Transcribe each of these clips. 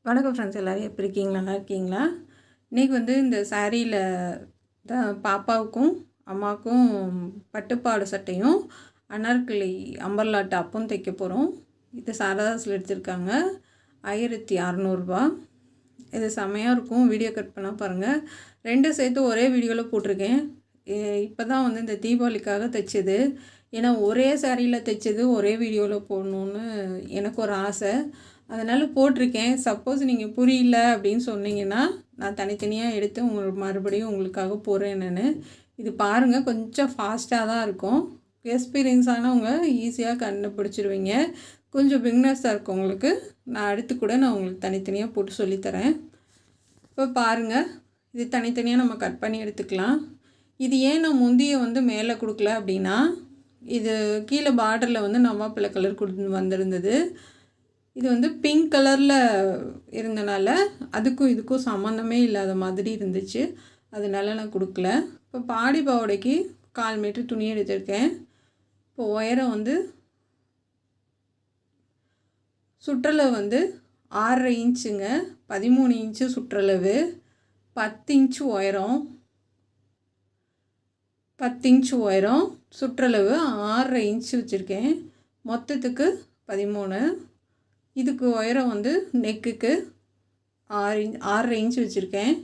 வணக்கம் ஃப்ரெண்ட்ஸ், எல்லோரும் எப்படி இருக்கீங்களா? நல்லா இருக்கீங்களா? இன்றைக்கி இந்த சாரியில் தான் பாப்பாவுக்கும் அம்மாவுக்கும் பட்டுப்பாடு சட்டையும் அனார்கலி அம்பர்லா டாப்பும் தைக்க போகிறோம். இது சாரதாஸில் எடுத்திருக்காங்க. 1600 இது செமையாக இருக்கும். வீடியோ கட் பண்ணால் பாருங்கள். ரெண்டும் சேர்த்து ஒரே வீடியோவில் போட்டிருக்கேன். இப்போ தான் இந்த தீபாவளிக்காக தைச்சது. ஏன்னா ஒரே சாரியில் தைச்சது ஒரே வீடியோவில் போடணுன்னு எனக்கு ஒரு ஆசை. அதனால் போட்டிருக்கேன். சப்போஸ் நீங்கள் புரியல அப்படின்னு சொன்னீங்கன்னா நான் தனித்தனியாக எடுத்து மறுபடியும் உங்களுக்காக போடுறேன். இது பாருங்கள், கொஞ்சம் ஃபாஸ்ட்டாக தான் இருக்கும். எக்ஸ்பீரியன்ஸ் ஆனவங்க ஈஸியாக கண்டுபிடிச்சிருவீங்க. கொஞ்சம் பிகினர்ஸாக இருக்கவங்களுக்கு நான் அடுத்து கூட நான் உங்களுக்கு தனித்தனியாக போட்டு சொல்லித்தரேன். இப்போ பாருங்கள், இது தனித்தனியாக நம்ம கட் பண்ணி எடுத்துக்கலாம். இது ஏன் நான் முந்தியை மேலே கொடுக்கல அப்படின்னா, இது கீழே பார்டரில் நவாப்பழ கலர் வந்திருந்தது. இது பிங்க் கலரில் இருந்தனால அதுக்கும் இதுக்கும் சம்மந்தமே இல்லாத மாதிரி இருந்துச்சு. அதனால நான் கொடுக்கல. இப்போ பாடி பாவடைக்கு 1/4 மீட்டர் துணி எடுத்திருக்கேன். இப்போ உயரம் சுற்றளவு 6.5 இன்ச்சுங்க. 13 இன்ச்சு சுற்றளவு, 10 இன்ச்சு உயரம், 10 இன்ச்சு உயரம், சுற்றளவு 6.5 இன்ச்சு வச்சுருக்கேன். மொத்தத்துக்கு 13. இதுக்கு உயரம் நெக்குக்கு 6.5 இன்ச்சு வச்சுருக்கேன்.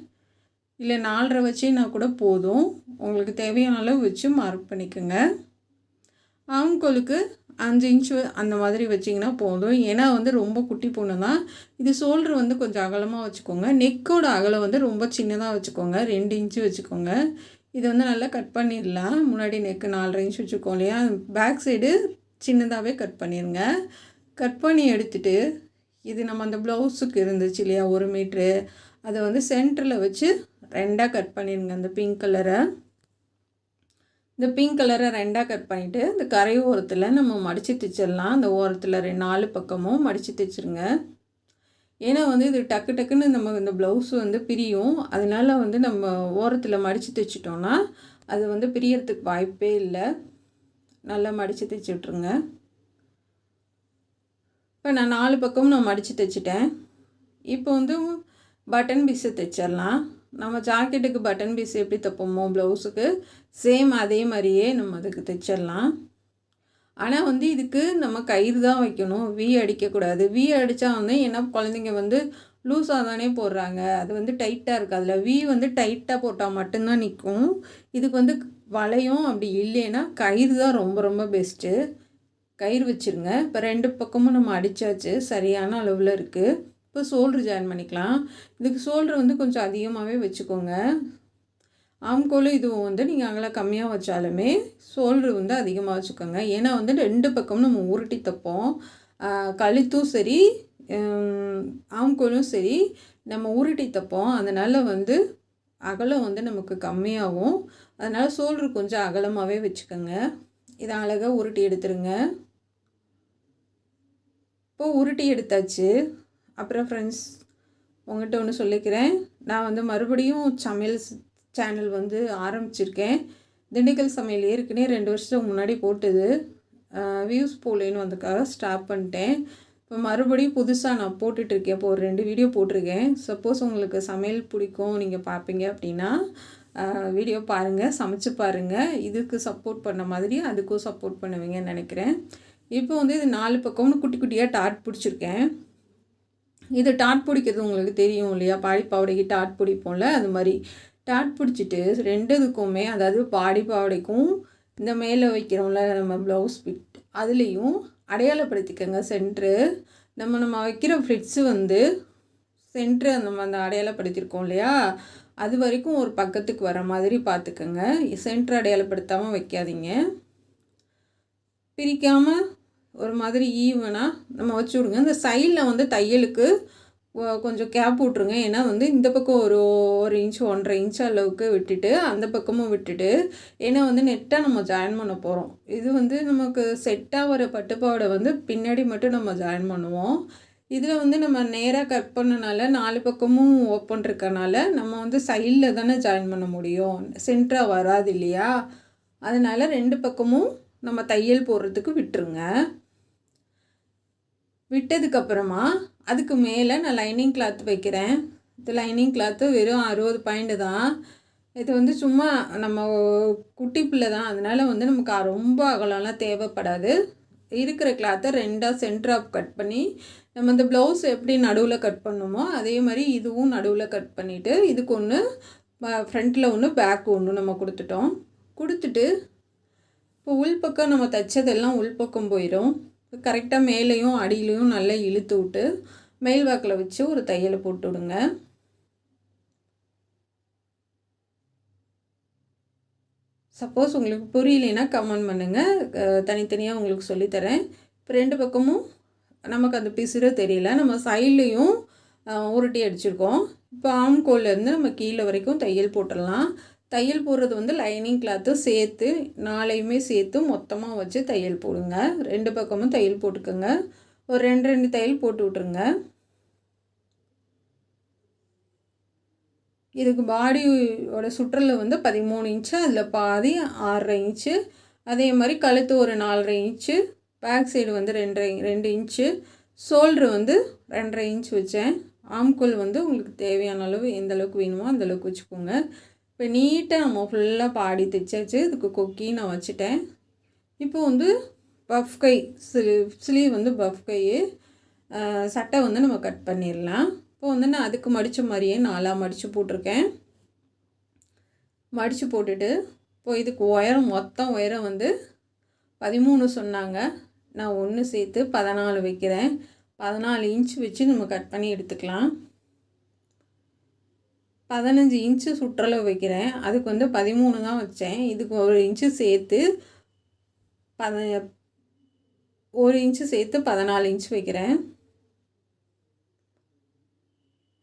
இல்லை 4.5 வச்சேன்னா கூட போதும். உங்களுக்கு தேவையான அளவு வச்சு மார்க் பண்ணிக்கோங்க. ஆம்கோலுக்கு 5 இன்ச்சு அந்த மாதிரி வச்சிங்கன்னா போதும். ஏன்னா ரொம்ப குட்டி பொண்ணு தான். இது ஷோல்ட்ரு கொஞ்சம் அகலமாக வச்சுக்கோங்க. நெக்கோட அகலம் ரொம்ப சின்னதாக வச்சுக்கோங்க. 2 இன்ச்சு வச்சுக்கோங்க. இது நல்லா கட் பண்ணிடலாம். முன்னாடி நெக்கு 4.5 இன்ச்சு வச்சுருக்கோம் இல்லையா, பேக் சைடு சின்னதாகவே கட் பண்ணிடுங்க. கட் பண்ணி எடுத்துகிட்டு இது நம்ம அந்த ப்ளவுஸுக்கு இருந்துச்சு இல்லையா 1 மீட்ரு, அதை சென்டரில் வச்சு 2ஆக கட் பண்ணிடுங்க. அந்த பிங்க் கலரை 2ஆக கட் பண்ணிவிட்டு இந்த கரை ஓரத்தில் நம்ம மடித்து தைச்சிடலாம். அந்த ஓரத்தில் 4 பக்கமும் மடித்து தைச்சிருங்க. ஏன்னா இது டக்கு டக்குன்னு நம்ம இந்த ப்ளவுஸு பிரியும். அதனால் நம்ம ஓரத்தில் மடித்து தைச்சிட்டோன்னா அது பிரியறதுக்கு வாய்ப்பே இல்லை. நல்லா மடித்து தைச்சி விட்ருங்க. இப்போ நான் 4 பக்கமும் நான் மடித்து தைச்சிட்டேன். இப்போ பட்டன் பீஸை தைச்சிடலாம். நம்ம ஜாக்கெட்டுக்கு பட்டன் பீஸ் எப்படி தைப்போமோ ப்ளவுஸுக்கு சேம் அதே மாதிரியே நம்ம அதுக்கு தைச்சிடலாம். ஆனால் இதுக்கு நம்ம கயிறு தான் வைக்கணும். வி அடிக்கக்கூடாது. வி அடித்தா ஏன்னா குழந்தைங்க லூஸாக தானே போடுறாங்க. அது டைட்டாக இருக்குது. அதில் வி டைட்டாக போட்டால் மட்டும்தான் நிற்கும். இதுக்கு வளையும். அப்படி இல்லைன்னா கயிறு தான் ரொம்ப ரொம்ப பெஸ்ட்டு. கயிறு வச்சுருங்க. இப்போ 2 பக்கமும் நம்ம அடித்தாச்சு, சரியான அளவில் இருக்குது. இப்போ ஷோல்ட்ரு ஜாயின் பண்ணிக்கலாம். இதுக்கு ஷோல்ட்ரு கொஞ்சம் அதிகமாகவே வச்சுக்கோங்க. ஆம்கோலும் இதுவும் நீங்கள் அகலம் கம்மியாக வச்சாலுமே ஷோல்ட்ரு அதிகமாக வச்சுக்கோங்க. ஏன்னா 2 பக்கமும் நம்ம உருட்டி தைப்போம். கழுத்தும் சரி ஆம்கோலும் சரி நம்ம உருட்டி தைப்போம். அதனால் அகலம் நமக்கு கம்மியாகும். அதனால் ஷோல்ட்ரு கொஞ்சம் அகலமாகவே வச்சுக்கோங்க. இதை அழகாக உருட்டி எடுத்துருங்க. இப்போது உருட்டி எடுத்தாச்சு. அப்புறம் ஃப்ரெண்ட்ஸ், உங்கள்கிட்ட ஒன்று சொல்லிக்கிறேன். நான் மறுபடியும் சமையல் சேனல் ஆரம்பிச்சிருக்கேன். திண்டுக்கல் சமையல் ஏற்கனவே 2 வருஷத்துக்கு முன்னாடி போட்டது. வியூஸ் போலேன்னு வந்ததுக்காக ஸ்டாப் பண்ணிட்டேன். இப்போ மறுபடியும் புதுசாக நான் போட்டுட்ருக்கேன். இப்போ ஒரு 2 வீடியோ போட்டிருக்கேன். சப்போஸ் உங்களுக்கு சமையல் பிடிக்கும், நீங்கள் பார்ப்பீங்க அப்படின்னா வீடியோ பாருங்கள், சமைச்சு பாருங்கள். இதுக்கு சப்போர்ட் பண்ண மாதிரி அதுக்கும் சப்போர்ட் பண்ணுவீங்கன்னு நினைக்கிறேன். இப்போ இது 4 பக்கம்னு குட்டி குட்டியாக டாட் பிடிச்சிருக்கேன். இது டாட் பிடிக்கிறது உங்களுக்கு தெரியும் இல்லையா, பாடி பாவடைக்கு டாட் பிடிப்போம்ல, அது மாதிரி டாட் பிடிச்சிட்டு 2க்குமே, அதாவது பாடி பாவடைக்கும் இந்த மேலே வைக்கிறோம்ல நம்ம ப்ளவுஸ் பிட், அதுலேயும் அடையாளப்படுத்திக்கோங்க சென்ட்ரு. நம்ம வைக்கிற ஃப்ளிட்ஸு சென்ட்ரு அந்த அடையாளப்படுத்தியிருக்கோம் இல்லையா, அது வரைக்கும் ஒரு பக்கத்துக்கு வர மாதிரி பார்த்துக்கோங்க. சென்ட்ரு அடையாளப்படுத்தாமல் வைக்காதீங்க. பிரிக்காமல் ஒரு மாதிரி ஈவனாக நம்ம வச்சு விடுங்க. இந்த சைடில் தையலுக்கு கொஞ்சம் கேப் விட்ருங்க. ஏன்னா இந்த பக்கம் ஒரு 1 இன்ச் 1.5 இன்ச் அளவுக்கு விட்டுட்டு அந்த பக்கமும் விட்டுட்டு, ஏன்னா நெட்டாக நம்ம ஜாயின் பண்ண போகிறோம். இது நமக்கு செட்டாக வர பட்டுப்பாவோட பின்னாடி மட்டும் நம்ம ஜாயின் பண்ணுவோம். இதில் நம்ம நேராக கட் பண்ணனால 4 பக்கமும் ஓப்பன் இருக்கனால நம்ம சைடில் தானே ஜாயின் பண்ண முடியும், சென்டராக வராது இல்லையா. அதனால் 2 பக்கமும் நம்ம தையல் போடுறதுக்கு விட்டுருங்க. விட்டதுக்கப்புறமா அதுக்கு மேலே நான் லைனிங் கிளாத் வைக்கிறேன். இது லைனிங் கிளாத்து வெறும் 60 பாயிண்ட் தான். இது வந்து சும்மா நம்ம குட்டி பிள்ளை தான், அதனால் வந்து நமக்கு ரொம்ப அகலம்லாம் தேவைப்படாது. இருக்கிற கிளாத்தை 2ஆக சென்டர் ஆஃப் கட் பண்ணி நம்ம இந்த ப்ளவுஸ் எப்படி நடுவில் கட் பண்ணுமோ அதே மாதிரி இதுவும் நடுவில் கட் பண்ணிவிட்டு இதுக்கு ஒன்று ஃப்ரண்ட்டில் ஒன்று பேக் ஒன்று நம்ம கொடுத்துட்டு இப்போ உள்பக்கம் நம்ம தைச்சதெல்லாம் உள்பக்கம் போயிடும். கரெக்டாக மேலேயும் அடியிலையும் நல்லா இழுத்து விட்டு மேல் வாக்கில் வச்சு ஒரு தையலை போட்டு விடுங்க. சப்போஸ் உங்களுக்கு புரியலைன்னா கமெண்ட் பண்ணுங்கள், தனித்தனியாக உங்களுக்கு சொல்லித்தரேன். இப்போ 2 பக்கமும் நமக்கு அந்த பிசுறு தெரியல, நம்ம சைட்லேயும் உருட்டி அடிச்சிருக்கோம். இப்போ ஆம்கோல்லேருந்து நம்ம கீழே வரைக்கும் தையல் போட்டுடலாம். தையல் போடுறது வந்து லைனிங் கிளாத்து சேர்த்து 4யுமே சேர்த்து மொத்தமாக வச்சு தையல் போடுங்க. 2 பக்கமும் தையல் போட்டுக்கோங்க. ஒரு 2 தையல் போட்டு விட்ருங்க. இதுக்கு பாடியோட சுற்றளவு வந்து 13 இன்ச்சு, அதில் பாதி 6.5 இன்ச்சு. அதே மாதிரி கழுத்து ஒரு 4.5 இன்ச்சு, பேக் சைடு வந்து 2 இன்ச்சு, ஷோல்ட்ரு வந்து 2.5 இன்ச் வச்சேன். ஆம்கோல் வந்து உங்களுக்கு தேவையான அளவு எந்த அளவுக்கு வேணுமோ அந்தளவுக்கு வச்சுக்கோங்க. இப்போ நீட்டாக நம்ம ஃபுல்லாக பாடி தைச்சாச்சு. இதுக்கு கொக்கி நான் வச்சுட்டேன். இப்போ வந்து பஃப் கை ஸ்லீவ் வந்து பஃப் கை சட்டை வந்து நம்ம கட் பண்ணிடலாம். இப்போ வந்து நான் அதுக்கு மடித்த மாதிரியே 4ஆக மடித்து போட்டிருக்கேன். மடித்து போட்டுட்டு இப்போ இதுக்கு மொத்தம் உயரம் வந்து 13 சொன்னாங்க. நான் 1 சேர்த்து 14 வைக்கிறேன். 14 இன்ச் வச்சு நம்ம கட் பண்ணி எடுத்துக்கலாம். 15 இன்ச்சு சுற்றளவு வைக்கிறேன். அதுக்கு வந்து 13 தான் வச்சேன். இதுக்கு 1 இன்ச்சு சேர்த்து 1 இன்ச்சு சேர்த்து 14 இன்ச் வைக்கிறேன்.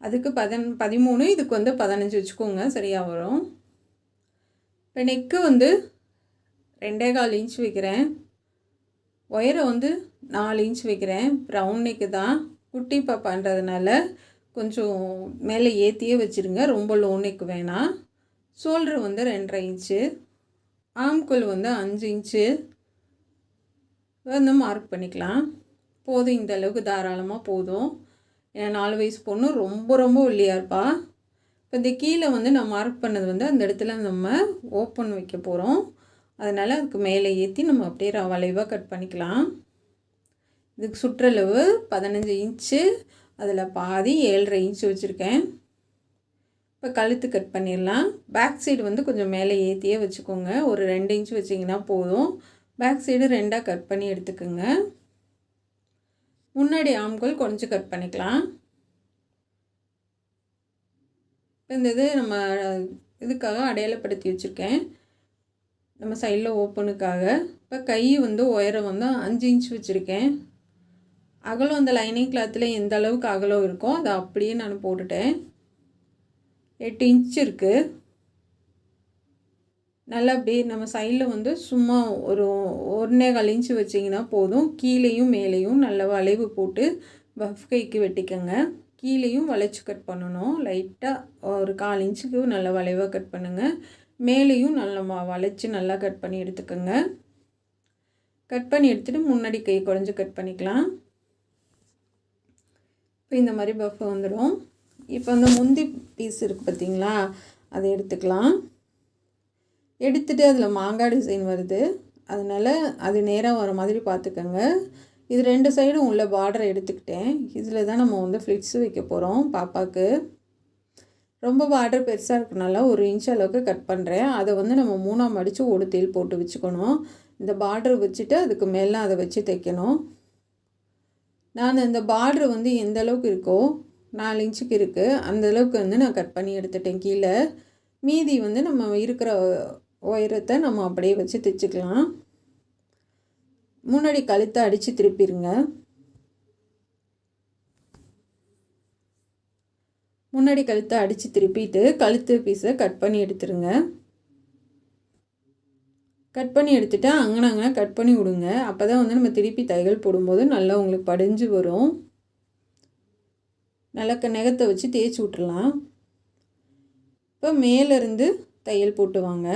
அதுக்கு 13, இதுக்கு வந்து 15 வச்சுக்கோங்க, சரியாக வரும். இப்போ நெக்கு வந்து 2.25 இன்ச் வைக்கிறேன். ஒயரை வந்து 4 இன்ச் வைக்கிறேன். ரவுண்ட் நெக்கு தான், குட்டி பாப்பான்றதுனால கொஞ்சம் மேலே ஏற்றியே வச்சுருங்க, ரொம்ப லோ நெக் வேணாம். ஷோல்ட்ரு வந்து 2.5 இன்ச்சு, ஆம்கோல் வந்து 5 இன்ச்சு வந்து மார்க் பண்ணிக்கலாம். போதும், இந்த அளவுக்கு தாராளமாக போதும். ஏன்னா 4 வயசு பொண்ணு ரொம்ப ஒல்லியாக இருப்பா. இப்போ இந்த கீழே வந்து நான் மார்க் பண்ணது வந்து அந்த இடத்துல நம்ம ஓப்பன் வைக்க போகிறோம். அதனால் அதுக்கு மேலே ஏற்றி நம்ம அப்படியே வளைவாக கட் பண்ணிக்கலாம். இதுக்கு சுற்றளவு 15 இன்ச்சு, அதில் பாதி 7.5 இன்ச்சு வச்சுருக்கேன். இப்போ கழுத்து கட் பண்ணிடலாம். பேக் சைடு வந்து கொஞ்சம் மேலே ஏற்றியே வச்சுக்கோங்க. ஒரு 2 இன்ச்சு வச்சிங்கன்னா போதும். பேக் சைடு 2ஆக கட் பண்ணி எடுத்துக்கோங்க. முன்னாடி ஆம்கோல் கொஞ்சம் கட் பண்ணிக்கலாம். இந்த இது நம்ம இதுக்காக அடையாளப்படுத்தி வச்சுருக்கேன், நம்ம சைடில் ஓப்பனுக்காக. இப்போ கை வந்து உயரம் வந்து 5 இன்ச் வச்சுருக்கேன். அகலம் அந்த லைனிங் கிளாத்தில் எந்த அளவுக்கு அகலம் இருக்கோ அதை அப்படியே நான் போட்டுட்டேன். 8 இன்ச் இருக்குது. நல்லா அப்படியே நம்ம சைடில் வந்து சும்மா ஒரு 1.25 இன்ச்சு வச்சிங்கன்னா போதும். கீழேயும் மேலேயும் நல்ல வளைவு போட்டு பஃப் கைக்கு வெட்டிக்கோங்க. கீழேயும் வளைச்சி கட் பண்ணணும். லைட்டாக ஒரு 1/4 இன்ச்சுக்கு நல்ல வளைவாக கட் பண்ணுங்கள். மேலேயும் நல்லா வளைச்சி நல்லா கட் பண்ணி எடுத்துக்கோங்க. கட் பண்ணி எடுத்துகிட்டு முன்னாடி கை குறைஞ்சி கட் பண்ணிக்கலாம். இப்போ இந்த மாதிரி பஃப் வந்துடும். இப்போ அந்த முந்தி பீஸ் இருக்குது பார்த்திங்களா, அதை எடுத்துக்கலாம். எடுத்துகிட்டு அதில் மாங்காய் டிசைன் வருது, அதனால் அது நேராக வர மாதிரி பார்த்துக்கோங்க. இது 2 சைடும் உள்ள பார்டரை எடுத்துக்கிட்டேன். இதில் தான் நம்ம வந்து ஃப்ளிட்ஸ் வைக்க போகிறோம் பாப்பாவுக்கு. ரொம்ப பார்டர் பெருசாக இருக்கனால 1 இன்ச் அளவுக்கு கட் பண்ணுறேன். அதை வந்து நம்ம 3ஆக மடித்து ஒரு தேல் போட்டு வச்சுக்கணும். இந்த பார்டர் வச்சுட்டு அதுக்கு மேலே அதை வச்சு தைக்கணும். நான் இந்த பார்டர் வந்து எந்த அளவுக்கு இருக்கோ 4 இன்ச்சுக்கு இருக்குது, அந்தளவுக்கு வந்து நான் கட் பண்ணி எடுத்துட்டேன். கீழே மீதி வந்து நம்ம இருக்கிற உயரத்தை நம்ம அப்படியே வச்சு தைச்சிக்கலாம். முன்னாடி கழுத்தை அடித்து திருப்பிடுங்க. முன்னாடி கழுத்தை அடித்து திருப்பிட்டு கழுத்து பீஸை கட் பண்ணி எடுத்துருங்க. கட் பண்ணி எடுத்துகிட்டு அங்கன கட் பண்ணி விடுங்க. அப்போ தான் வந்து நம்ம திருப்பி தையல் போடும்போது நல்லா உங்களுக்கு படிஞ்சு வரும். நல்லா நகத்தை வச்சு தேய்ச்சி விட்டுறலாம். இப்போ மேலேருந்து தையல் போட்டு வாங்க.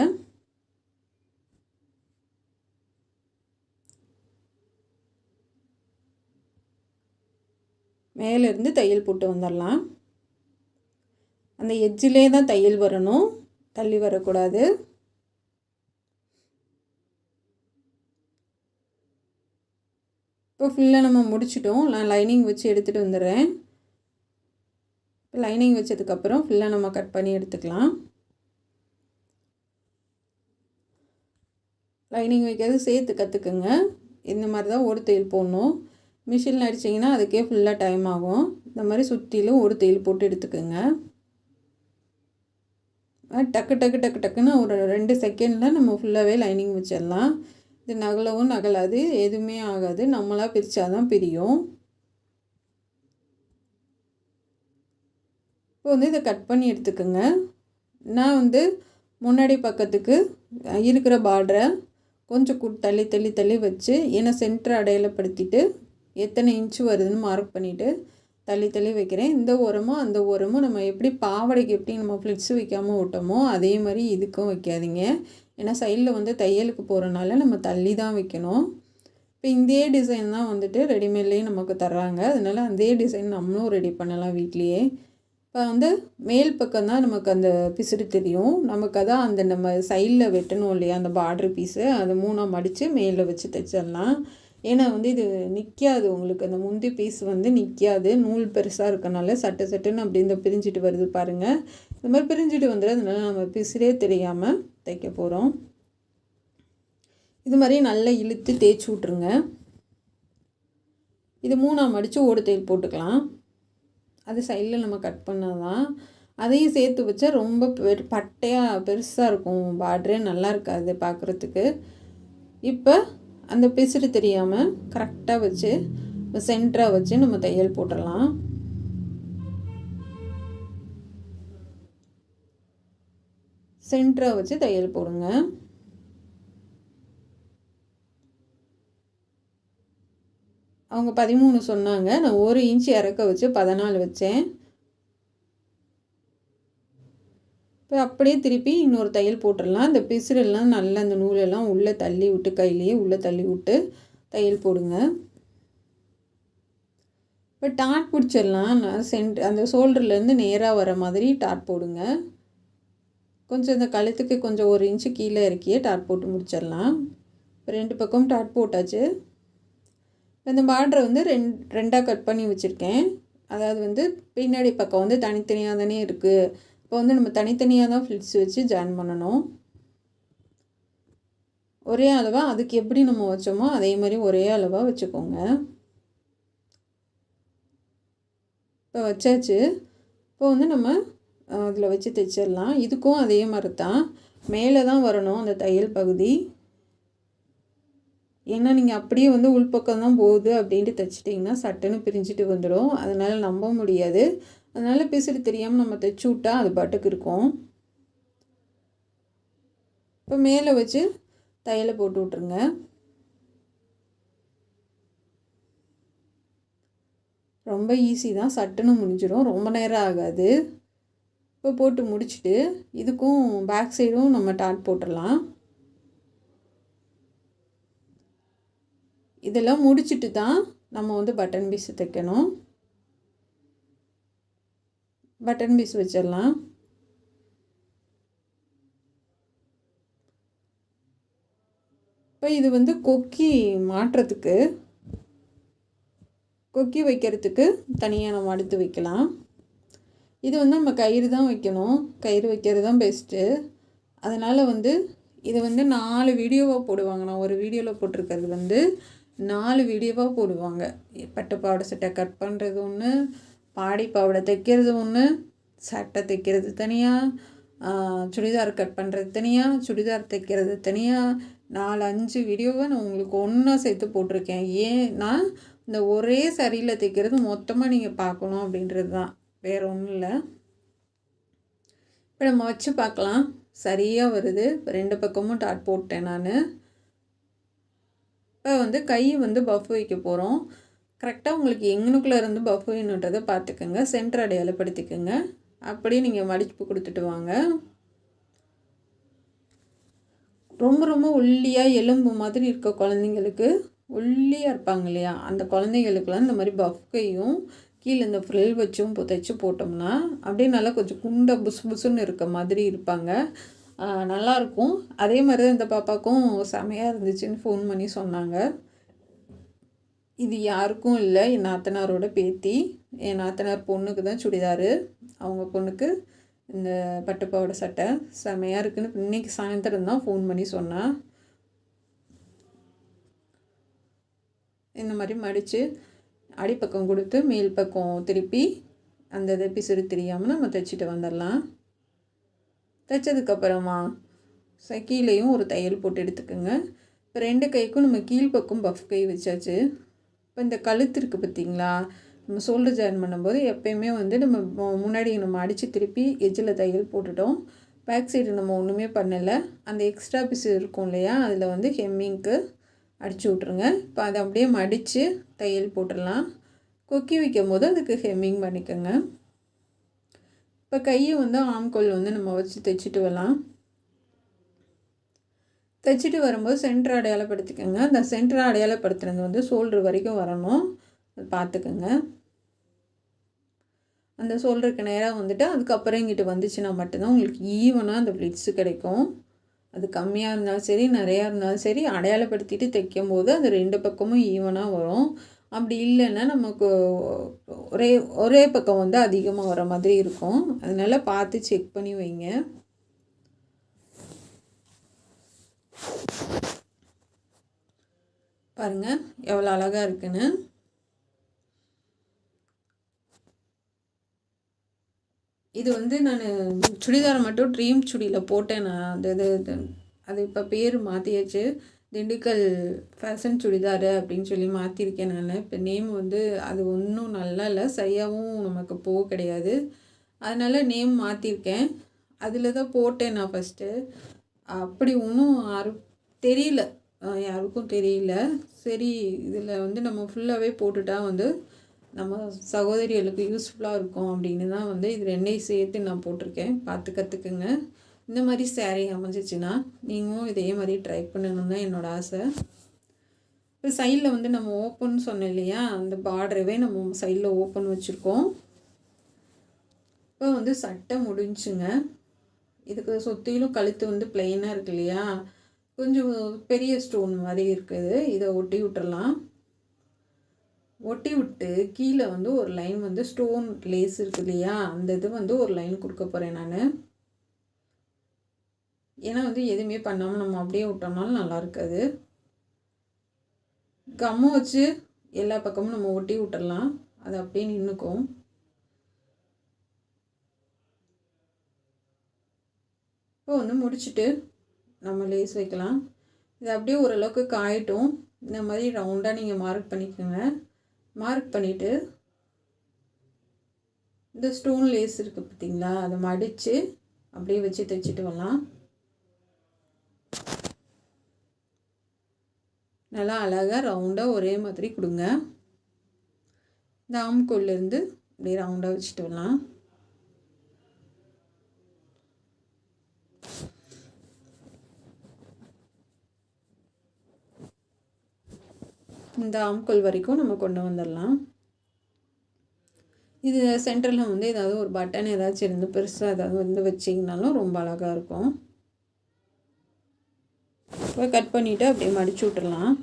மேலேருந்து தையல் போட்டு வந்துடலாம். அந்த எட்ஜிலே தான் தையல் வரணும், தள்ளி வரக்கூடாது. இப்போ ஃபுல்லாக நம்ம முடிச்சிட்டோம். நான் லைனிங் வச்சு எடுத்துகிட்டு வந்துடுறேன். இப்போ லைனிங் வச்சதுக்கப்புறம் ஃபுல்லாக நம்ம கட் பண்ணி எடுத்துக்கலாம். லைனிங் வைக்கிறது சேர்த்து கற்றுக்குங்க. இந்த மாதிரி தான் ஒரு தையல் போடணும். மிஷினில் அடிச்சிங்கன்னா அதுக்கே ஃபுல்லாக டைம் ஆகும். இந்த மாதிரி சுற்றிலும் ஒரு தையல் போட்டு எடுத்துக்கோங்க. டக்கு டக்கு டக்கு டக்குன்னு ஒரு 2 செகண்டில் நம்ம ஃபுல்லாகவே லைனிங் வச்சிடலாம். இது நகலவும் நகலாது, எதுவுமே ஆகாது. நம்மளாக பிரித்தா தான் பிரியும். இப்போ வந்து இதை கட் பண்ணி எடுத்துக்கோங்க. நான் வந்து முன்னாடி பக்கத்துக்கு இருக்கிற பார்டரை கொஞ்சம் தள்ளி தள்ளி தள்ளி வச்சு, ஏன்னா சென்டர் அடையாளப்படுத்திட்டு எத்தனை இன்ச்சு வருதுன்னு மார்க் பண்ணிவிட்டு தள்ளி தள்ளி வைக்கிறேன். இந்த ஓரமும் அந்த ஓரமும் நம்ம எப்படி பாவாடைக்கு எப்படி நம்ம ஃப்ளிட்ஸு வைக்காமல் விட்டோமோ அதே மாதிரி இதுக்கும் வைக்காதீங்க. ஏன்னா சைடில் வந்து தையலுக்கு போகிறனால நம்ம தள்ளி தான் வைக்கணும். இப்போ இதே டிசைன் தான் வந்துட்டு ரெடிமேட்லேயே நமக்கு தர்றாங்க. அதனால் அதே டிசைன் நம்மளும் ரெடி பண்ணலாம் வீட்லேயே. இப்போ வந்து மேல் பக்கம் தான் நமக்கு அந்த பிசுறு தெரியும். நமக்கு அதான் அந்த நம்ம சைடில் வெட்டணும் இல்லையா, அந்த பார்ட்ரு பீஸு அதை 3ஆக மடித்து மேலே வச்சு தைச்சிடலாம். ஏன்னா வந்து இது நிற்காது, உங்களுக்கு அந்த முந்தி பீஸ் வந்து நிற்காது. நூல் பெருசாக இருக்கனால சட்டு சட்டுன்னு அப்படி இந்த பிரிஞ்சிட்டு வருது பாருங்கள். இந்த மாதிரி பிரிஞ்சிட்டு வந்துடும். அதனால நம்ம பிசுறே தெரியாமல் தைக்க போகிறோம். இது மாதிரி நல்லா இழுத்து தேய்ச்சி விட்ருங்க. இது 3ஆக மடித்து ஓடு தையல் போட்டுக்கலாம். அது சைடில் நம்ம கட் பண்ணால் தான். அதையும் சேர்த்து வச்சா ரொம்ப பட்டையாக பெருசாக இருக்கும், பார்டரே நல்லா இருக்காது பார்க்குறதுக்கு. இப்போ அந்த பிசுறு தெரியாமல் கரெக்டாக வச்சு சென்டராக வச்சு நம்ம தையல் போட்டுடலாம். சென்டராக வச்சு தையல் போடுங்க. அவங்க 13 சொன்னாங்க, நான் 1 இன்ச்சு இறக்க வச்சு 14 வச்சேன். இப்போ அப்படியே திருப்பி இன்னொரு தையல் போட்டுடலாம். இந்த பிசுறெல்லாம் நல்லா அந்த நூலெல்லாம் உள்ளே தள்ளி விட்டு, கையிலேயே உள்ளே தள்ளி விட்டு தையல் போடுங்க. இப்போ டாட் பிடிச்சிடலாம். அந்த ஷோல்டர்லேருந்து நேராக வர மாதிரி டாட் போடுங்க. கொஞ்சம் இந்த கழுத்துக்கு கொஞ்சம் 1 இன்ச்சு கீழே இறக்கியே டாட் போட்டு முடிச்சிடலாம். இப்போ 2 பக்கம் டாட் போட்டாச்சு. இந்த பார்டரை வந்து ரெண்டாக கட் பண்ணி வச்சுருக்கேன். அதாவது வந்து பின்னாடி பக்கம் வந்து தனித்தனியாக தானே இருக்குது. இப்போ வந்து நம்ம தனித்தனியாக தான் ஃப்ளிட்ஸ் வச்சு ஜாயின் பண்ணணும். ஒரே அளவாக அதுக்கு எப்படி நம்ம வச்சோமோ அதே மாதிரி ஒரே அளவாக வச்சுக்கோங்க. இப்போ வச்சாச்சு. இப்போ வந்து நம்ம அதில் வச்சு தைச்சிடலாம். இதுக்கும் அதே மாதிரி தான் மேலே தான் வரணும் அந்த தையல் பகுதி. ஏன்னா நீங்கள் அப்படியே வந்து உள்பக்கம் தான் போகுது அப்படின்ட்டு தைச்சிட்டிங்கன்னா சட்டுன்னு பிரிஞ்சுட்டு வந்துடும். அதனால் நம்ப முடியாது. அதனால் பிசுறு தெரியாமல் நம்ம தைச்சி விட்டா அது பாட்டுக்கு இருக்கும். இப்போ மேலே வச்சு தையலை போட்டு விட்ருங்க. ரொம்ப ஈஸி தான், சட்டுன்னு முடிஞ்சிடும், ரொம்ப நேரம் ஆகாது. இப்போ போட்டு முடிச்சுட்டு இதுக்கும் பேக் சைடும் நம்ம டாட் போட்டுடலாம். இதெல்லாம் முடிச்சுட்டு தான் நம்ம வந்து பட்டன் பீஸ் தைக்கணும். பட்டன் பீஸ் வச்சிடலாம். இப்போ இது வந்து கொக்கி மாட்டுறதுக்கு, கொக்கி வைக்கிறதுக்கு தனியாக நம்ம அடுத்து வைக்கலாம். இது வந்து நம்ம கயிறு தான் வைக்கணும். கயிறு வைக்கிறது தான் பெஸ்ட்டு. அதனால் வந்து இதை வந்து 4 வீடியோவாக போடுவாங்க. நான் ஒரு வீடியோவில் போட்டிருக்கிறது வந்து 4 வீடியோவாக போடுவாங்க. பட்டு பாவாடை சட்டை கட் பண்ணுறது ஒன்று, பாடி பாவாடை தைக்கிறது ஒன்று, சட்டை தைக்கிறது தனியாக, சுடிதார் கட் பண்ணுறது தனியாக, சுடிதார் தைக்கிறது தனியாக, 4-5 வீடியோவை நான் உங்களுக்கு ஒன்றா சேர்த்து போட்டிருக்கேன். ஏன்னா இந்த ஒரே சரியில் தைக்கிறது மொத்தமாக நீங்கள் பார்க்கணும் அப்படின்றது தான், வேறு ஒன்றும் இல்லை. இப்போ நம்ம வச்சு பார்க்கலாம். சரியாக வருது. 2 பக்கமும் டாட் போட்டேன் நான். இப்போ வந்து கை வந்து பஃப் வைக்க போகிறோம். கரெக்டாக உங்களுக்கு எங்கனுக்குள்ளே இருந்து பஃப் வேணுன்றதை பார்த்துக்கோங்க. சென்டர் அடையாளப்படுத்திக்கோங்க. அப்படியே நீங்கள் மடிப்பு கொடுத்துட்டு வாங்க. ரொம்ப ரொம்ப ஒல்லியாக எலும்பு மாதிரி இருக்க குழந்தைங்களுக்கு, ஒல்லியாக இருப்பாங்க இல்லையா, அந்த குழந்தைங்களுக்குலாம் இந்த மாதிரி பஃப் கையும் கீழே இந்த ஃப்ரில் வச்சும் தைச்சி போட்டோம்னா அப்படியே நல்லா கொஞ்சம் குண்டை புசு புசுன்னு இருக்க மாதிரி இருப்பாங்க. நல்லாயிருக்கும். அதே மாதிரி தான் இந்த பாப்பாவுக்கும் செமையாக இருந்துச்சுன்னு ஃபோன் பண்ணி சொன்னாங்க. இது யாருக்கும் இல்லை, என் நாத்தனாரோட பேத்தி. என் நாத்தனார் பொண்ணுக்கு தான் சுடிதாரு. அவங்க பொண்ணுக்கு இந்த பட்டுப்பாவோட சட்டை செமையாக இருக்குன்னு இன்றைக்கி சாயந்தரம் தான் ஃபோன் பண்ணி சொன்னான். இந்த மாதிரி மடித்து அடிப்பக்கம் கொடுத்து மேல் பக்கம் திருப்பி அந்த இதை பிசுறு தெரியாமல் நம்ம தைச்சிட்டு வந்துடலாம். தைச்சதுக்கப்புறமா கீழேயும் ஒரு தையல் போட்டு எடுத்துக்கோங்க. இப்போ 2 கைக்கும் நம்ம கீழ்ப்பக்கம் பஃப் கை வச்சாச்சு. இப்போ இந்த கழுத்து இருக்குது பார்த்திங்களா, நம்ம ஷோல்டர் ஜாயின் பண்ணும்போது எப்போயுமே வந்து நம்ம முன்னாடி நம்ம அடித்து திருப்பி எஜ்ஜில் தையல் போட்டுட்டோம். பேக் சைடு நம்ம ஒன்றுமே பண்ணலை. அந்த எக்ஸ்ட்ரா பீஸ் இருக்கும் இல்லையா, அதில் வந்து ஹெம்மிங்க்கு அடித்து விட்ருங்க. இப்போ அதை அப்படியே மடித்து தையல் போட்டுடலாம். கொக்கி வைக்கும் போது அதுக்கு ஹெம்மிங் பண்ணிக்கோங்க. இப்போ கையை வந்து ஆம்கோல் வந்து நம்ம வச்சு தைச்சிட்டு வரலாம். தைச்சிட்டு வரும்போது சென்டர் அடையாளப்படுத்திக்கோங்க. அந்த சென்டர் அடையாளப்படுத்துறது வந்து ஷோல்டர் வரைக்கும் வரணும், அது பார்த்துக்கோங்க. அந்த ஷோல்டருக்கு நேராக வந்துட்டு அதுக்கப்புறம் இங்கிட்டு வந்துச்சுன்னா மட்டும்தான் உங்களுக்கு ஈவனாக அந்த ப்ளிட்ஸு கிடைக்கும். அது கம்மியாக இருந்தாலும் சரி, நிறையா இருந்தாலும் சரி, அடையாளப்படுத்திட்டு தைக்கும் போது அது 2 பக்கமும் ஈவனாக வரும். அப்படி இல்லைன்னா நமக்கு ஒரே பக்கம் வந்து அதிகமாக வர மாதிரி இருக்கும். அதனால் பார்த்து செக் பண்ணி வைங்க. பாருங்கள் எவ்வளோ அழகாக இருக்குன்னு. இது வந்து நான் சுடிதாரை மட்டும் ட்ரீம் சுடியில் போட்டேன். நான் அது இப்போ பேர் மாற்றியாச்சு, திண்டுக்கல் ஃபேஷன் சுடிதார் அப்படின்னு சொல்லி மாற்றிருக்கேன் நான். இப்போ நேம் வந்து அது ஒன்றும் நல்லா இல்லை, சரியாகவும் நமக்கு போக கிடையாது. அதனால் நேம் மாற்றிருக்கேன். அதில் தான் போட்டேன் நான் ஃபஸ்ட்டு. அப்படி ஒன்றும் தெரியல, யாருக்கும் தெரியல. சரி இதில் வந்து நம்ம ஃபுல்லாகவே போட்டுட்டா வந்து நம்ம சகோதரிகளுக்கு யூஸ்ஃபுல்லாக இருக்கும் அப்படின்னு தான் வந்து இது 2ஐயும் சேர்த்து நான் போட்டிருக்கேன். பார்த்து கற்றுக்குங்க. இந்த மாதிரி சாரீ அமைஞ்சிச்சின்னா நீங்களும் இதே மாதிரி ட்ரை பண்ணணும் தான் என்னோடய ஆசை. இப்போ சைடில் வந்து நம்ம ஓப்பன் சொன்னோம் இல்லையா, அந்த பார்டரவே நம்ம சைடில் ஓப்பன் வச்சுருக்கோம். இப்போ வந்து சட்டை முடிஞ்சுங்க. இதுக்கு சுற்றிலும் கழுத்து வந்து பிளெயினாக இருக்கு இல்லையா, கொஞ்சம் பெரிய ஸ்டோன் மாதிரி இருக்குது. இதை ஒட்டி விட்டுறலாம். ஒட்டி விட்டு கீழே வந்து ஒரு லைன் வந்து ஸ்டோன் லேஸ் இருக்குது இல்லையா, அந்த இது வந்து ஒரு லைன் கொடுக்க போகிறேன் நான். ஏன்னா வந்து எதுவுமே பண்ணாமல் நம்ம அப்படியே விட்டோம்னாலும் நல்லா இருக்காது. கம்மு வச்சு எல்லா பக்கமும் நம்ம ஒட்டி விட்டுடலாம், அது அப்படியே நின்றுக்கும். இப்போ வந்து முடிச்சுட்டு நம்ம லேஸ் வைக்கலாம். இது அப்படியே ஓரளவுக்கு காயட்டும். இந்த மாதிரி ரவுண்டாக நீங்கள் மார்க் பண்ணிக்கோங்க. மார்க் பண்ணிவிட்டு இந்த ஸ்டோன் லேஸ் இருக்குது பார்த்திங்களா, அதை மடித்து அப்படியே வச்சு தைச்சிட்டு வரலாம். நல்லா அழகாக ரவுண்டாக ஒரே மாதிரி கொடுங்க. இந்த ஆம்கோல்லேருந்து அப்படியே ரவுண்டாக வச்சுட்டு வரலாம். இந்த ஆம்கோல் வரைக்கும் நம்ம கொண்டு வந்துடலாம். இது சென்டரில் வந்து ஏதாவது ஒரு பட்டன் ஏதாச்சும் இருந்து பெருசாக ஏதாவது வந்து வச்சிங்கனாலும் ரொம்ப அழகாக இருக்கும். இப்போ கட் பண்ணிவிட்டு அப்படியே மடிச்சு விட்டுடலாம்.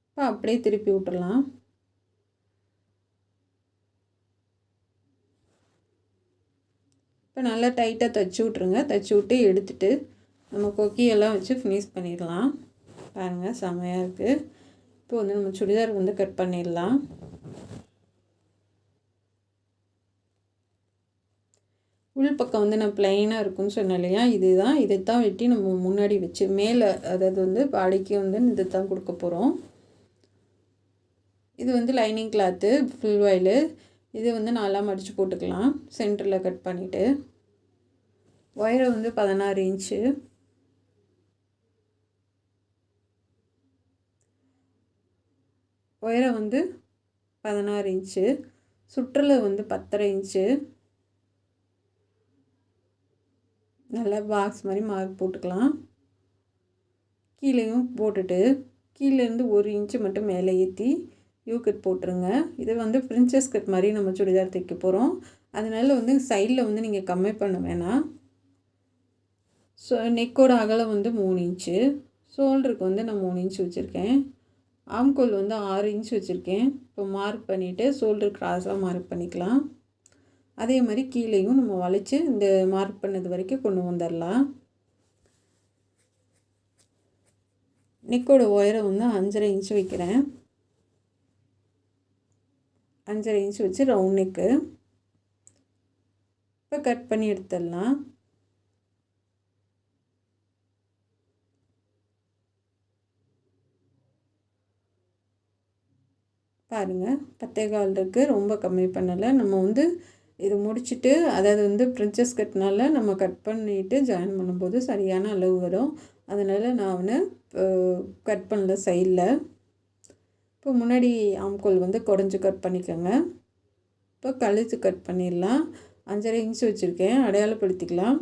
இப்போ அப்படியே திருப்பி விட்டுடலாம். இப்போ நல்லா டைட்டாக தைச்சி விட்ருங்க. தைச்சி விட்டு எடுத்துகிட்டு நம்ம கொக்கியெல்லாம் வச்சு ஃபினிஷ் பண்ணிடலாம். பாருங்கள் செமையாக இருக்குது. இப்போ வந்து நம்ம சுடிதார் வந்து கட் பண்ணிடலாம். உள் பக்கம் வந்து நான் ப்ளைனாக இருக்குன்னு சொன்னேன் இல்லையா, இதை தான் வெட்டி நம்ம முன்னாடி வச்சு மேலே, அதாவது வந்து பாடிக்கு வந்து இதை தான் கொடுக்க போகிறோம். இது வந்து லைனிங் கிளாத்து ஃபுல் வாயிலு. இது வந்து நல்லா மடித்து போட்டுக்கலாம். சென்டரில் கட் பண்ணிவிட்டு ஒயரை வந்து 16 இன்ச்சு. ஒயரை வந்து 16 இன்ச்சு. சுற்றலை வந்து 10.5 இன்ச்சு. நல்லா பாக்ஸ் மாதிரி மார்க் போட்டுக்கலாம். கீழேயும் போட்டுட்டு கீழேருந்து 1 இன்ச்சு மட்டும் மேலே ஏற்றி யூ கட் போட்டுருங்க. இது வந்து பிரின்சஸ் கட் மாதிரி நம்ம சுடிதார் தைக்க போகிறோம். அதனால் வந்து சைடில் வந்து நீங்கள் கம்மி பண்ண வேணாம். ஸோ நெக்கோட அகலம் வந்து 3 இன்ச்சு, ஷோல்டருக்கு வந்து நான் 3 இன்ச் வச்சுருக்கேன், ஆம்கோல் வந்து 6 இன்ச் வச்சுருக்கேன். இப்போ மார்க் பண்ணிவிட்டு ஷோல்டர் கிராஸாக மார்க் பண்ணிக்கலாம். அதே மாதிரி கீழேயும் நம்ம வளைச்சி இந்த மார்க் பண்ணது வரைக்கும் கொண்டு வந்துடலாம். நெக்கோட உயரம் வந்து 5.5 இன்ச் வைக்கிறேன். 5.5 இன்ச் வச்சு ரவுண்ட் நெக்கு. இப்போ கட் பண்ணி எடுத்துடலாம். பாருங்கள் 10.25 இருக்குது, ரொம்ப கம்மி பண்ணலை. நம்ம வந்து இது முடிச்சுட்டு அதாவது வந்து பிரின்சஸ் கட்னால நம்ம கட் பண்ணிவிட்டு ஜாயின் பண்ணும்போது சரியான அளவு வரும். அதனால் நான் கட் பண்ணல சைடில். இப்போ முன்னாடி ஆம்கோல் வந்து குடஞ்சி கட் பண்ணிக்கோங்க. இப்போ கழுத்து கட் பண்ணிடலாம். 5.5 இன்ச் வச்சுருக்கேன், அடையாளப்படுத்திக்கலாம்.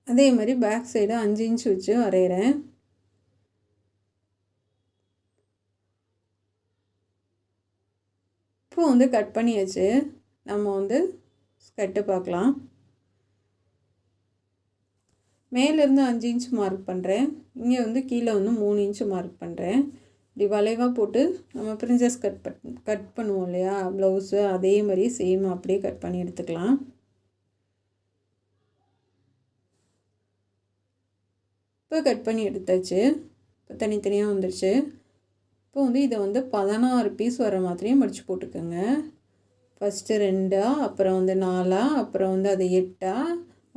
அதே மாதிரி பேக் சைடு 5 இன்ச் வச்சு வரைகிறேன். இப்போ வந்து கட் பண்ணியாச்சு. நம்ம வந்து ஸ்கர்ட்டு பார்க்கலாம். மேலேருந்து 5 இன்ச் மார்க் பண்ணுறேன். இங்கே வந்து கீழே வந்து 3 இன்ச்சு மார்க் பண்ணுறேன். இப்படி வளைவாக போட்டு நம்ம பிரின்சஸ் கட் பண்ணுவோம் இல்லையா ப்ளவுஸு, அதே மாதிரி சேம் அப்படியே கட் பண்ணி எடுத்துக்கலாம். இப்போ கட் பண்ணி எடுத்தாச்சு. இப்போ தனித்தனியாக வந்துடுச்சு. இப்போ வந்து இதை வந்து 16 பீஸ் வர மாதிரியும் மடித்து போட்டுக்கோங்க. ஃபஸ்ட்டு 2ஆ, அப்புறம் வந்து 4ஆ, அப்புறம் வந்து அது 8ஆ,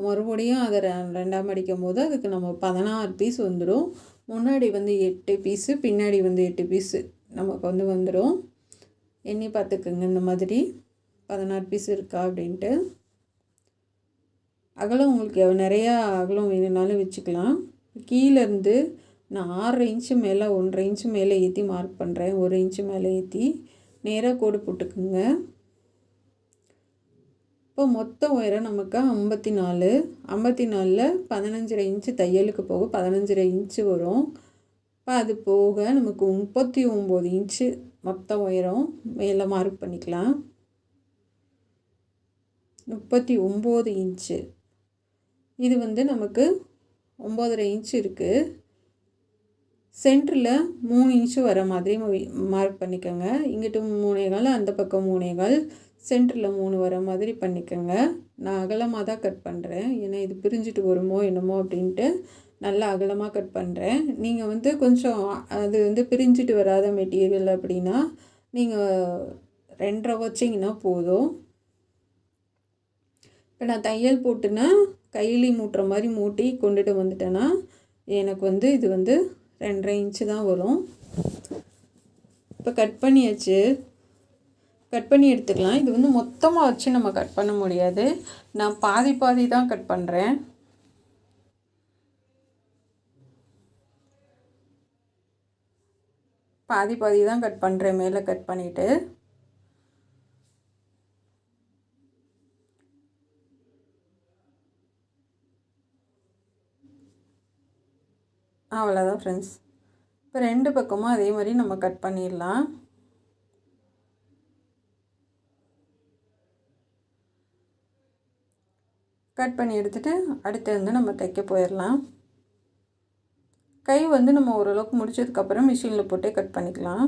மறுபடியும் அதை 2ஆக மடிக்கும் போது அதுக்கு நம்ம 16 பீஸ் வந்துடும். முன்னாடி வந்து 8 பீஸு, பின்னாடி வந்து 8 பீஸு நமக்கு வந்து வந்துடும். எண்ணி பார்த்துக்குங்க. இந்த மாதிரி 16 பீஸ் இருக்கா அப்படின்ட்டு. அகலம் உங்களுக்கு நிறையா அகலம் வேணும்னாலும் வச்சுக்கலாம். கீழேருந்து நான் 6 இன்ச்சு மேலே 1.5 இன்ச்சு மேலே ஏற்றி மார்க் பண்ணுறேன். 1 இன்ச்சு மேலே ஏற்றி நேராக கோடு போட்டுக்குங்க. இப்போ மொத்த உயரம் நமக்கு 54. 54ல் 15.5 இன்ச்சு தையலுக்கு போக 15.5 இன்ச்சு வரும். இப்போ அது போக நமக்கு 39 இன்ச்சு மொத்த உயரம் மேலே மார்க் பண்ணிக்கலாம். 39 இன்ச்சு. இது வந்து நமக்கு 9.5 இன்ச்சு இருக்குது. சென்டரில் 3 இன்ச்சு வர மாதிரி மார்க் பண்ணிக்கோங்க. இங்கிட்ட 3.25, அந்த பக்கம் 3.25, சென்டரில் 3 வர மாதிரி பண்ணிக்கோங்க. நான் அகலமாக தான் கட் பண்ணுறேன், ஏன்னா இது பிரிஞ்சுட்டு வருமோ என்னமோ அப்படின்ட்டு நல்லா அகலமாக கட் பண்ணுறேன். நீங்கள் வந்து கொஞ்சம் அது வந்து பிரிஞ்சுட்டு வராத மெட்டீரியல் அப்படின்னா நீங்கள் 2.5 வச்சிங்கன்னா போதும். இப்போ நான் தையல் போட்டுன்னா கைலி மூட்டுற மாதிரி மூட்டி கொண்டுட்டு வந்துட்டேன்னா எனக்கு வந்து இது வந்து 2.5 இன்ச்சு தான் வரும். இப்போ கட் பண்ணியாச்சு. கட் பண்ணி எடுத்துக்கலாம். இது வந்து மொத்தமாக வச்சு நம்ம கட் பண்ண முடியாது. நான் பாதி பாதி தான் கட் பண்ணுறேன். பாதி பாதி தான் கட் பண்ணுறேன். மேலே கட் பண்ணிவிட்டு அவ்வளோதான் ஃப்ரெண்ட்ஸ். இப்போ 2 பக்கமும் அதே மாதிரி நம்ம கட் பண்ணிடலாம். கட் பண்ணி எடுத்துகிட்டு அடுத்து வந்து நம்ம தைக்க போயிடலாம். கை வந்து நம்ம ஓரளவுக்கு முடிச்சதுக்கப்புறம் மிஷினில் போட்டு கட் பண்ணிக்கலாம்.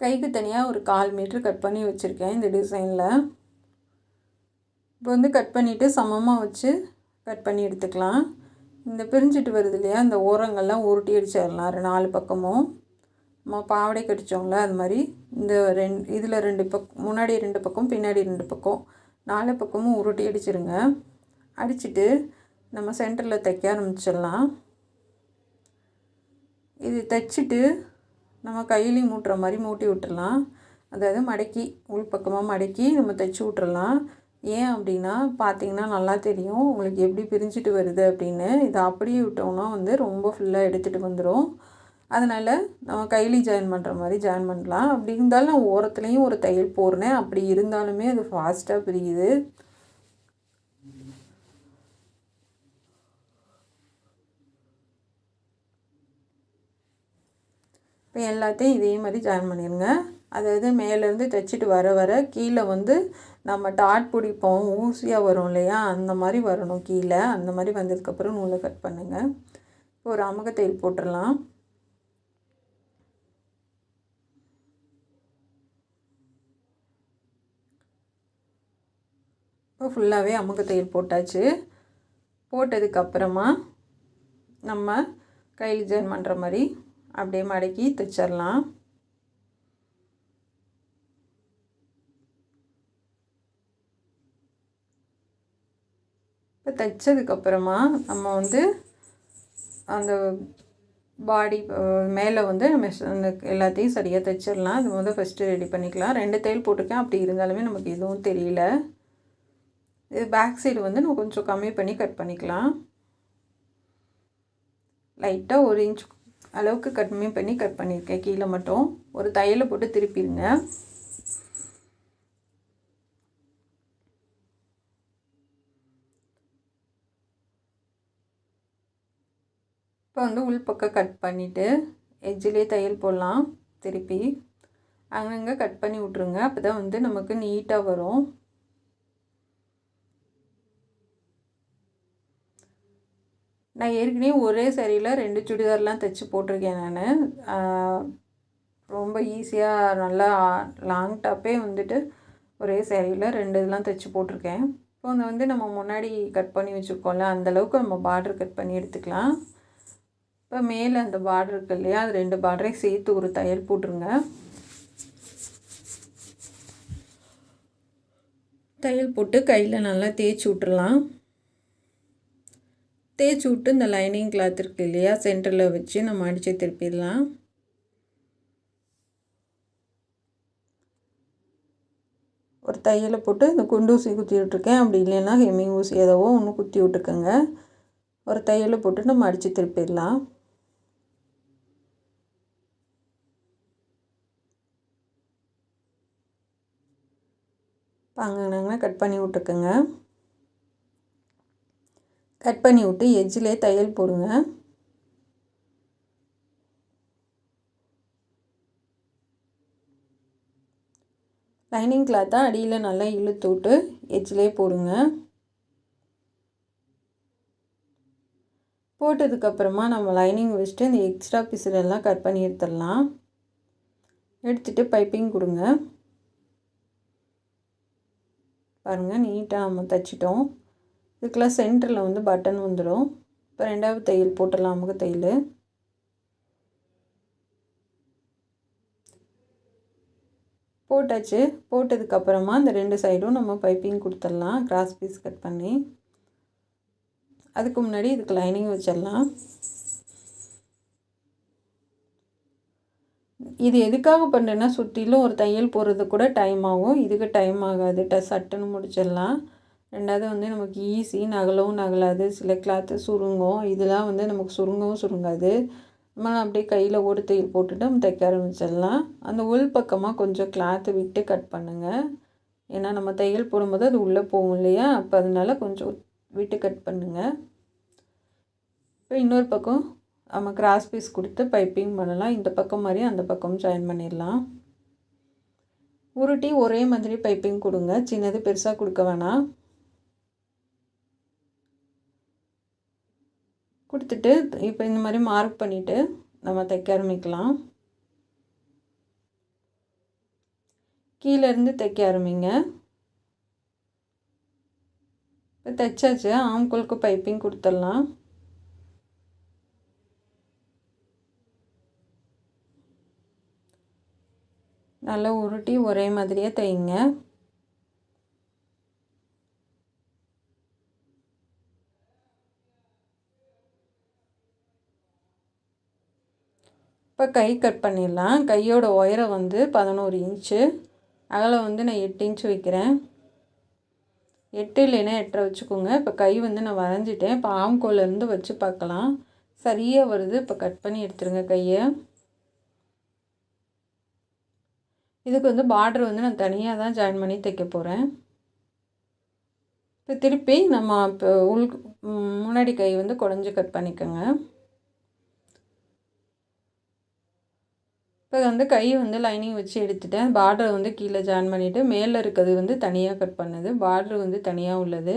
கைக்கு தனியாக ஒரு 1/4 மீட்ரு கட் பண்ணி வச்சுருக்கேன் இந்த டிசைனில். இப்போ வந்து கட் பண்ணிவிட்டு சமமாக வச்சு கட் பண்ணி எடுத்துக்கலாம். இந்த பிரிஞ்சிட்டு வருது இல்லையா, இந்த ஓரங்கள்லாம் உருட்டி அடிச்சிடலாம் 4 பக்கமும். நம்ம பாவாடை கடிச்சோம்ல அது மாதிரி இந்த இதில் 2 பக்கம், முன்னாடி 2 பக்கம், பின்னாடி 2 பக்கம், 4 பக்கமும் உருட்டி அடிச்சிருங்க. அடிச்சுட்டு நம்ம சென்டரில் தைக்க ஆரம்பிச்சிடலாம். இது தைச்சிட்டு நம்ம கையிலையும் மூட்டுற மாதிரி மூட்டி விட்டுடலாம். அதாவது மடக்கி உள்பக்கமாக மடக்கி நம்ம தைச்சி விட்டுறலாம். ஏன் அப்படின்னா பார்த்திங்கன்னா நல்லா தெரியும் உங்களுக்கு எப்படி பிரிஞ்சுட்டு வருது அப்படின்னு. இதை அப்படியே விட்டோம்னா வந்து ரொம்ப ஃபுல்லாக எடுத்துகிட்டு வந்துடும். அதனால் நம்ம கைலி ஜாயின் பண்ணுற மாதிரி ஜாயின் பண்ணலாம். அப்படி இருந்தாலும் நான் ஓரத்துலேயும் ஒரு தையல் போடுறேன். அப்படி இருந்தாலுமே அது ஃபாஸ்ட்டாக பிரியுது. இப்போ எல்லாத்தையும் இதே மாதிரி ஜாயின் பண்ணிடுங்க. அதாவது மேலேருந்து தைச்சிட்டு வர கீழே வந்து நம்ம டாட் பிடிப்போம், ஊசியாக வரும் இல்லையா, அந்த மாதிரி வரணும் கீழே. அந்த மாதிரி வந்ததுக்கப்புறம் நூலை கட் பண்ணுங்கள். இப்போ ஒரு அமுக தையல் போட்டுடலாம். இப்போ ஃபுல்லாகவே அமுக தையல் போட்டாச்சு. போட்டதுக்கப்புறமா நம்ம கையில் ஜாயின் பண்ணுற மாதிரி அப்படியே மடக்கி தைச்சிடலாம். இப்போ தைச்சதுக்கப்புறமா நம்ம வந்து அந்த பாடி மேலே வந்து நம்ம அந்த எல்லாத்தையும் சரியாக தைச்சிடலாம். அது வந்து ஃபஸ்ட்டு ரெடி பண்ணிக்கலாம். 2 தையல் போட்டிருக்கேன். அப்படி இருந்தாலுமே நமக்கு எதுவும் தெரியல. இது பேக் சைடு வந்து நம்ம கொஞ்சம் கம்மி பண்ணி கட் பண்ணிக்கலாம். லைட்டாக 1 இன்ச் அளவுக்கு கம்மி பண்ணி கட் பண்ணியிருக்கேன். கீழே மட்டும் ஒரு தையலை போட்டு திருப்பிடுங்க. இப்போ வந்து உள்பக்கம் கட் பண்ணிவிட்டு எட்ஜிலே தையல் போடலாம். திருப்பி அங்கங்கே கட் பண்ணி விட்ருங்க. அப்போ தான் வந்து நமக்கு நீட்டாக வரும். நான் ஏற்கனவே ஒரே சாரியில் 2 சுடிதார்லாம் தைச்சி போட்டிருக்கேன் நான். ரொம்ப ஈஸியாக நல்லா லாங் டாப்பே வந்துட்டு ஒரே சாரியில் 2 இதெல்லாம் தைச்சி போட்டிருக்கேன். இப்போ வந்து நம்ம முன்னாடி கட் பண்ணி வச்சுருக்கோம்ல, அந்தளவுக்கு நம்ம பார்டர் கட் பண்ணி எடுத்துக்கலாம். இப்போ மேலே அந்த பார்டர் இருக்குது இல்லையா, அது 2 பார்டரையும் சேர்த்து ஒரு தையல் போட்டுருங்க. தையல் போட்டு கையில் நல்லா தேய்ச்சி விட்டுறலாம். தேய்ச்சி விட்டு இந்த லைனிங் கிளாத் இருக்குது இல்லையா, சென்டரில் வச்சு நம்ம அடித்து திருப்பிடலாம். ஒரு தையலை போட்டு இந்த குண்டு ஊசி குத்தி விட்ருக்கேன். அப்படி இல்லைன்னா ஹெம்மிங் ஊசி ஏதோ ஒன்று குத்தி விட்டுக்கோங்க. ஒரு தையலை போட்டு நம்ம அடித்து திருப்பிடலாம். அங்கங்கே கட் பண்ணி விட்டுக்குங்க. கட் பண்ணி விட்டு எட்ஜிலே தையல் போடுங்க. லைனிங் கிளாத்தை அடியில் நல்லா இழுத்து விட்டு எட்ஜிலே போடுங்க. போட்டதுக்கப்புறமா நம்ம லைனிங் வச்சுட்டு இந்த எக்ஸ்ட்ரா பீஸெல்லாம் கட் பண்ணி எடுத்துடலாம். எடுத்துகிட்டு பைப்பிங் கொடுங்க. பாருங்கள், நீட்டாக நம்ம தைச்சிட்டோம். இதுக்கெல்லாம் சென்டரில் வந்து பட்டன் வந்துடும். இப்போ 2வது தையல் போட்டுடலாம். அமுக தையல் போட்டாச்சு. போட்டதுக்கப்புறமா இந்த 2 சைடும் நம்ம பைப்பிங் கொடுத்துடலாம், கிராஸ் பீஸ் கட் பண்ணி. அதுக்கு முன்னாடி இதுக்கு லைனிங் வச்சிடலாம். இது எதுக்காக பண்ணுறேன்னா, சுற்றிலும் ஒரு தையல் போடுறது கூட டைம் ஆகும். இதுக்கு டைம் ஆகாது, சட்டுன்னு முடிச்சிடலாம். 2வது வந்து நமக்கு ஈஸி, நகலவும் நகலாது. சில கிளாத்து சுருங்கும், இதெல்லாம் வந்து நமக்கு சுருங்கவும் சுருங்காது. நம்ம அப்படியே கையில் ஓடு தையல் போட்டுட்டு நம்ம தைக்க ஆரம்பிச்சிடலாம். அந்த உள் பக்கமாக கொஞ்சம் கிளாத்து விட்டு கட் பண்ணுங்கள். ஏன்னா நம்ம தையல் போடும்போது அது உள்ளே போகும் இல்லையா, அப்போ அதனால கொஞ்சம் விட்டு கட் பண்ணுங்கள். இப்போ இன்னொரு பக்கம் நம்ம கிராஸ் பீஸ் கொடுத்து பைப்பிங் பண்ணலாம். இந்த பக்கம் மாதிரி அந்த பக்கம் ஜாயின் பண்ணிடலாம். உருட்டி ஒரே மாதிரி பைப்பிங் கொடுங்க, சின்னது பெருசாக கொடுக்க வேணாம். கொடுத்துட்டு இப்போ இந்த மாதிரி மார்க் பண்ணிவிட்டு நம்ம தைக்க ஆரம்பிக்கலாம். கீழேருந்து தைக்க ஆரம்பிங்க. இப்போ தைச்சாச்சு. ஆம்கோலுக்கு பைப்பிங் கொடுத்துடலாம். நல்லா உருட்டி ஒரே மாதிரியே தைங்க. இப்போ கை கட் பண்ணிடலாம். கையோட உயரம் வந்து 11 இன்ச்சு, அகலம் வந்து நான் 8 இன்ச்சு வைக்கிறேன். 8 இல்லைன்னா 8.5 வச்சுக்கோங்க. இப்போ கை வந்து நான் வரைஞ்சிட்டேன். இப்போ ஆம்கோலேருந்து வச்சு பார்க்கலாம். சரியாக வருது. இப்போ கட் பண்ணி எடுத்துருங்க கையை. இதுக்கு வந்து பார்டர் வந்து நான் தனியாக தான் ஜாயின் பண்ணி தைக்க போகிறேன். இப்போ திருப்பி நம்ம இப்போ முன்னாடி கை வந்து குடஞ்சி கட் பண்ணிக்கோங்க. இப்போ வந்து கை வந்து லைனிங் வச்சு எடுத்துட்டேன். பார்டர் வந்து கீழே ஜாயின் பண்ணிவிட்டு மேலே இருக்கிறது வந்து தனியாக கட் பண்ணுது, பார்டர் வந்து தனியாக உள்ளது.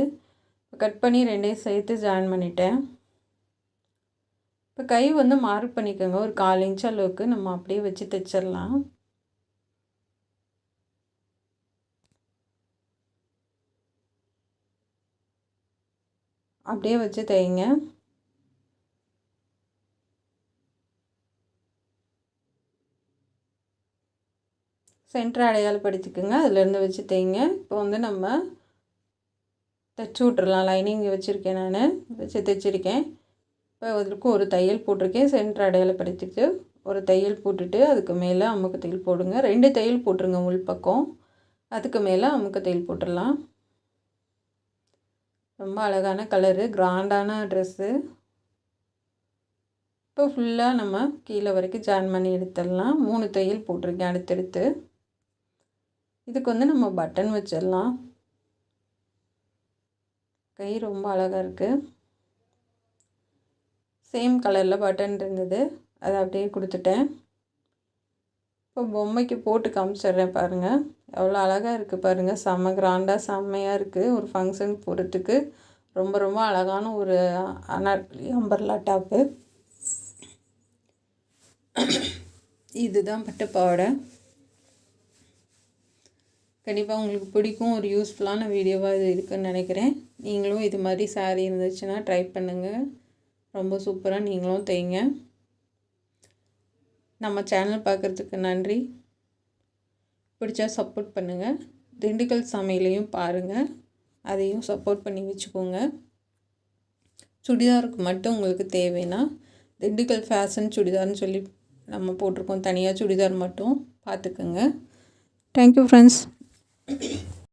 கட் பண்ணி ரெண்டையும் சேர்த்து ஜாயின் பண்ணிட்டேன். இப்போ கை வந்து மார்க் பண்ணிக்கோங்க. ஒரு 1/4 இன்ச் அளவுக்கு நம்ம அப்படியே வச்சு தைச்சிடலாம். அப்படியே வச்சு தைங்க. சென்டர் அடையாளப்படுத்திக்கோங்க. அதிலேருந்து வச்சு தைங்க. இப்போ வந்து நம்ம தைச்சி விட்றலாம். லைனிங் வச்சுருக்கேன், நான் வச்சு தைச்சிருக்கேன். இப்போ அதுக்கு ஒரு தையல் போட்டிருக்கேன். சென்டர் அடையாளப்படுத்திட்டு ஒரு தையல் போட்டுட்டு அதுக்கு மேலே அமுக்கு தையல் போடுங்க. 2 தையல் போட்டுருங்க உள் பக்கம். அதுக்கு மேலே அமுக்கு தையல் போட்டுடலாம். ரொம்ப அழகான கலரு, கிராண்டான ட்ரெஸ்ஸு. இப்போ ஃபுல்லாக நம்ம கீழே வரைக்கும் ஜாயின் பண்ணி எடுத்துடலாம். 3 தையல் போட்டிருக்கேன் அடுத்தடுத்து. இதுக்கு வந்து நம்ம பட்டன் வச்சிடலாம். கை ரொம்ப அழகாக இருக்குது. சேம் கலரில் பட்டன் இருந்தது, அதை அப்படியே கொடுத்துட்டேன். இப்போ பொம்மைக்கு போட்டு காமிச்சிட்றேன் பாருங்கள். எவ்வளோ அழகாக இருக்குது பாருங்கள். செம்ம கிராண்டாக செம்மையாக இருக்குது. ஒரு ஃபங்க்ஷன் போகிறதுக்கு ரொம்ப ரொம்ப அழகான ஒரு அனார்கலி அம்பர்லா டாப்பு. இதுதான் பட்டுப்பாவாடை. கண்டிப்பாக உங்களுக்கு பிடிக்கும். ஒரு யூஸ்ஃபுல்லான வீடியோவாக இது இருக்குதுன்னு நினைக்கிறேன். நீங்களும் இது மாதிரி சாரீ இருந்துச்சுன்னா ட்ரை பண்ணுங்கள். ரொம்ப சூப்பராக நீங்களும் தைங்க. நம்ம சேனல் பார்க்குறதுக்கு நன்றி. பிடிச்சா சப்போர்ட் பண்ணுங்கள். திண்டுக்கல் சமையலையும் பாருங்கள், அதையும் சப்போர்ட் பண்ணி வச்சுக்கோங்க. சுடிதாருக்கு மட்டும் உங்களுக்கு தேவைன்னா திண்டுக்கல் ஃபேஷன் சுடிதார்னு சொல்லி நம்ம போட்டிருக்கோம். தனியாக சுடிதார் மட்டும் பார்த்துக்குங்க. Thank you friends.